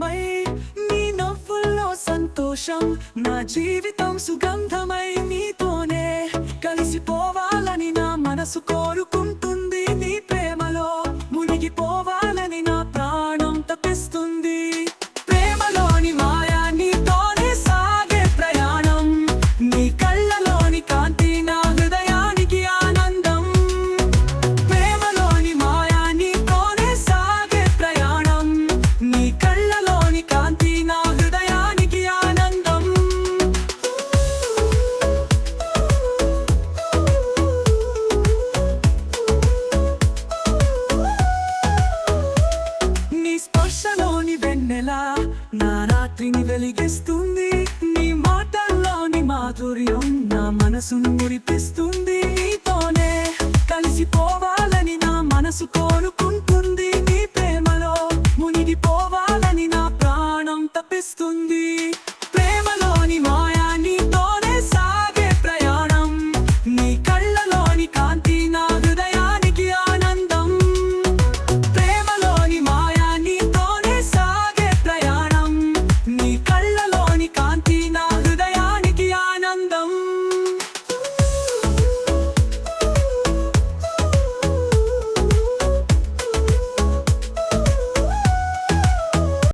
ఆనందమై, నీ నవ్వుల్లో సంతోషం, నా జీవితం సుగంధమై నీతోనే కలిసిపోవాలని నా మనసు కోరుకుంటుంది. నీ ప్రేమలో మునిగిపోవాలని నా ప్రాణం తపిస్తుంది. ప్రేమలోని మాయా నీతోనే సాగే ప్రయాణం, నీ కళ్ళలోని కాంతి నా హృదయానికి ఆనందం. ప్రేమలోని మాయా నీతోనే సాగే ప్రయాణం, నీ కళ్ళలోని కాంతి నా హృదయానికి ఆనందం. నీ స్పర్శలోని వెన్నెల నా రాత్రిని వెలిగిస్తుంది. నీ మాటల్లోని మాధుర్యం నా మనసును మురిపిస్తుంది. నీతోనే కలిసిపోవాలని నా మనసు కోరుకుంటుంది.